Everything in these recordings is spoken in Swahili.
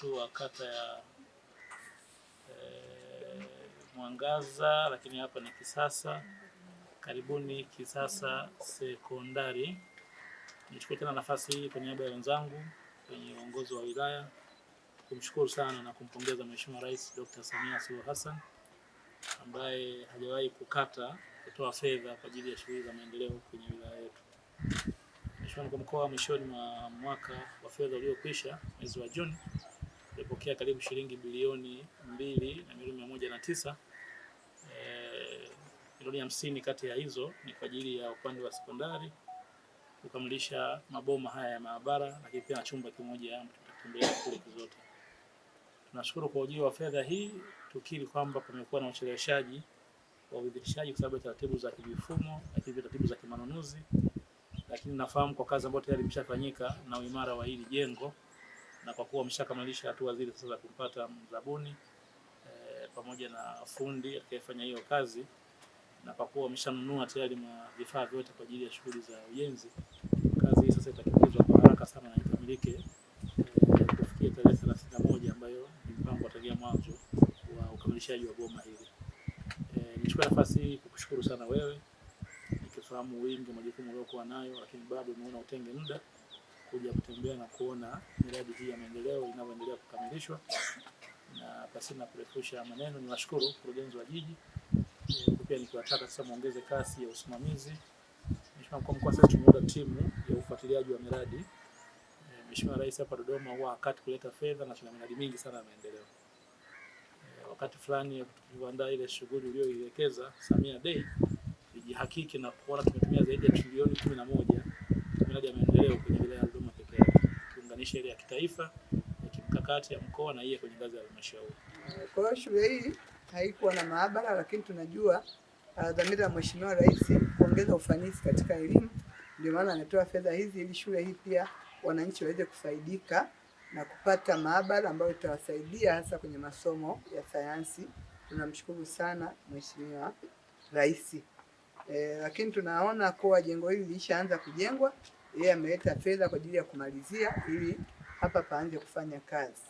wetu wa kata ya Mwangaza, lakini hapa ni Kisasa. Karibuni Kisasa Sekondari. Nichukue tena nafasi hii kwa niaba ya wenzangu kwenye uongozi wa wilaya kumshukuru sana na kumpongeza Mheshimiwa Rais Dr. Samia Suluhu Hassan ambaye hajawahi kukata kutoa fedha kwa ajili ya shughuli za maendeleo kwenye wilaya yetu. Mheshimiwa Mkuu wa Mkoa, mwishoni mwa mwaka wa fedha uliokwisha mwezi wa Juni tulipokea karibu shilingi bilioni 2 na milioni 109. Milioni 50 kati ya hizo ni kwa ajili ya upande wa sekondari kukamilisha maboma haya ya maabara, lakini pia na chumba kimoja tutatembelea kule Kizote. Tunashukuru kwa ujio wa fedha hii, tukiri kwamba kumekuwa na ucheleweshaji wa uidhinishaji kwa sababu ya taratibu za kivifumo, lakini taratibu za kimanunuzi, lakini nafahamu kwa kazi ambayo tayari imeshafanyika na uimara wa hili jengo, na kwa kuwa wameshakamilisha hatua zile sasa za kumpata mzabuni pamoja na fundi atakayefanya hiyo kazi, na kwa kuwa wameshanunua tayari vifaa vyote kwa ajili ya shughuli za ujenzi, kazi hii sasa itatekelezwa kwa haraka sana na ikamilike kufikia tarehe 31 ambayo ni mpango tangia mwanzo wa ukamilishaji wa boma hili. Nichukue nafasi hii kukushukuru sana wewe, nikifahamu wingi majukumu uliokuwa nayo, lakini bado umeona utenge muda kuja kutembea na kuona miradi hii ya maendeleo inavyoendelea kukamilishwa. Na pasina kurefusha maneno, niwashukuru mkurugenzi wa jiji, pia nikiwataka sasa muongeze kasi ya usimamizi. Mheshimiwa Mkuu wa Mkoa, sasa tumeunda timu ya ufuatiliaji wa miradi. Mheshimiwa Rais hapa Dodoma huwa wakati kuleta fedha na tuna miradi mingi sana ya maendeleo. Wakati fulani tukiandaa ile shughuli uliyoielekeza Samia Day, nijihakiki na kuona tumetumia zaidi ya trilioni 11 miradi ya maendeleo kwenye wilaya ya Dodoma pekee yake, kuunganisha ile ya kitaifa, ya kimkakati ya mkoa na hii kwenye ngazi ya halmashauri. Kwa hiyo shule hii haikuwa na maabara, lakini tunajua dhamira ya Mheshimiwa Rais kuongeza ufanisi katika elimu. Ndio maana anatoa fedha hizi ili shule hii pia wananchi waweze kufaidika na kupata maabara ambayo itawasaidia hasa kwenye masomo ya sayansi. Tunamshukuru sana Mheshimiwa Rais. Lakini tunaona kuwa jengo hili lishaanza kujengwa. Yeye ameleta fedha kwa ajili ya kumalizia ili hapa paanze kufanya kazi.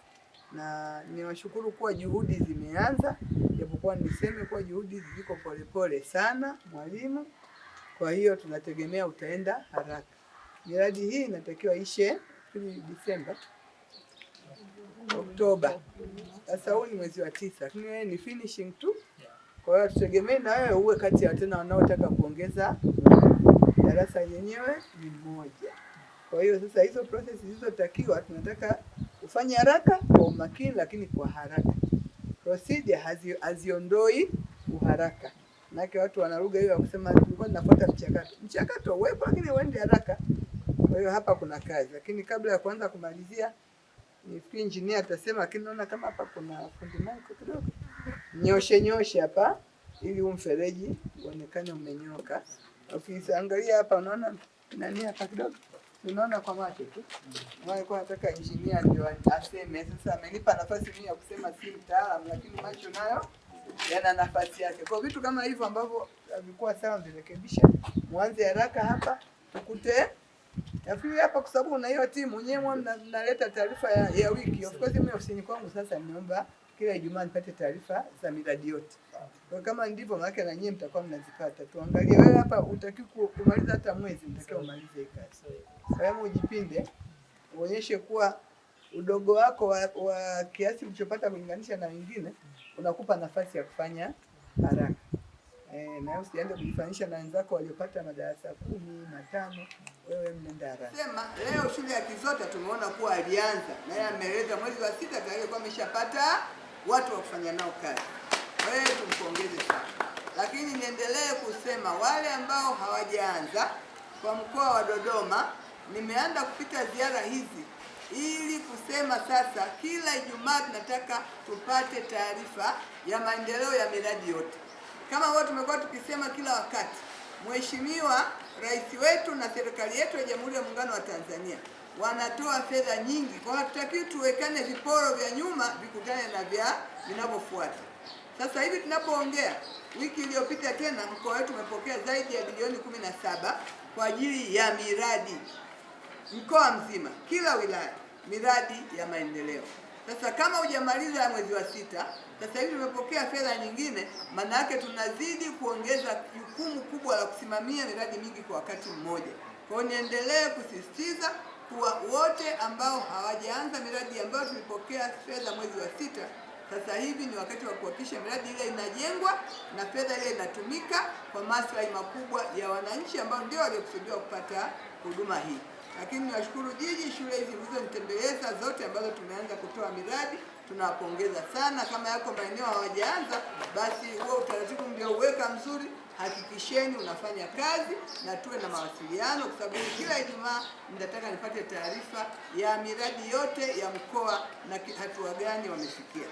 Na niwashukuru kuwa juhudi zimeanza, japokuwa niseme kuwa juhudi ziko polepole sana mwalimu. Kwa hiyo tunategemea utaenda haraka. Miradi hii inatakiwa ishe Disemba, Oktoba. Sasa huu ni mwezi wa 9, lakini wewe ni finishing tu. Kwa hiyo tutegemee na wewe uwe kati ya tena wanaotaka kuongeza darasa yenyewe ni moja. Kwa hiyo sasa hizo process zilizotakiwa tunataka ufanye haraka kwa umakini, lakini kwa haraka. Procedure haziondoi uharaka. Maana watu wanaruga hiyo kusema tulikuwa tunafuata mchakato. Mchakato uwepo lakini uende haraka. Kwa hiyo hapa kuna kazi, lakini kabla ya kuanza kumalizia ni engineer atasema, lakini naona kama hapa kuna fundi Michael kidogo. Nyoshe hapa ili huu mfereji uonekane umenyoka. Ukiangalia hapa unaona nani hapa kidogo. Unaona kwa macho tu. Nilikuwa nataka engineer ndio aseme. Sasa amenipa nafasi mimi ya kusema si mtaalamu, lakini macho nayo yana nafasi yake. Kwa vitu kama hivyo ambavyo vilikuwa sawa virekebisha. Mwanze haraka hapa tukute. Nafikiri hapa kwa sababu na hiyo timu nyewe mnaleta taarifa ya wiki. Of course mimi ofisini kwangu sasa niomba kila Ijumaa nipate taarifa za miradi yote. Kwa kama ndivyo maana na nyinyi mtakuwa mnazipata. Tuangalie wewe hapa utaki kumaliza hata mwezi, mtakiwa umalize hii kazi. Kwa hiyo ujipinde, uonyeshe kuwa udogo wako wa kiasi ulichopata kulinganisha na wengine unakupa nafasi ya kufanya haraka. Na usiende kujifanisha na wenzako waliopata madarasa 10 na 5, wewe mnenda haraka. Sema leo shule ya Kizote tumeona kuwa alianza na yeye ameleta mwezi wa 6 tayari kwa ameshapata watu wa kufanya nao kazi. Wewe tumpongeze sana. Lakini niendelee kusema wale ambao hawajaanza kwa mkoa wa Dodoma, nimeanza kupita ziara hizi ili kusema sasa kila Ijumaa tunataka tupate taarifa ya maendeleo ya miradi yote. Kama wao tumekuwa tukisema kila wakati, Mheshimiwa Rais wetu na serikali yetu ya Jamhuri ya Muungano wa Tanzania wanatoa fedha nyingi. Kwa hiyo hatutaki tuwekane viporo vya nyuma vikutane na vya vinavyofuata. Sasa hivi tunapoongea, wiki iliyopita tena mkoa wetu umepokea zaidi ya bilioni 17 kwa ajili ya miradi. Mkoa mzima, kila wilaya, miradi ya maendeleo. Sasa kama hujamaliza mwezi wa sita, sasa hivi tumepokea fedha nyingine, maana yake tunazidi kuongeza jukumu kubwa la kusimamia miradi mingi kwa wakati mmoja. Kwa hiyo niendelee kusisitiza kuwa wote ambao hawajaanza miradi ambayo tulipokea fedha mwezi wa sita, sasa hivi ni wakati wa kuhakikisha miradi ile inajengwa na fedha ile inatumika kwa maslahi makubwa ya wananchi ambao ndio waliokusudiwa kupata huduma hii. Lakini niwashukuru jiji, shule hizi zilizonitembeleza zote ambazo tumeanza kutoa miradi, tunawapongeza sana. Kama yako maeneo hawajaanza, basi huo utaratibu mliouweka mzuri, hakikisheni unafanya kazi na tuwe na mawasiliano, kwa sababu kila Ijumaa nitataka nipate taarifa ya miradi yote ya mkoa na hatua gani wamefikia.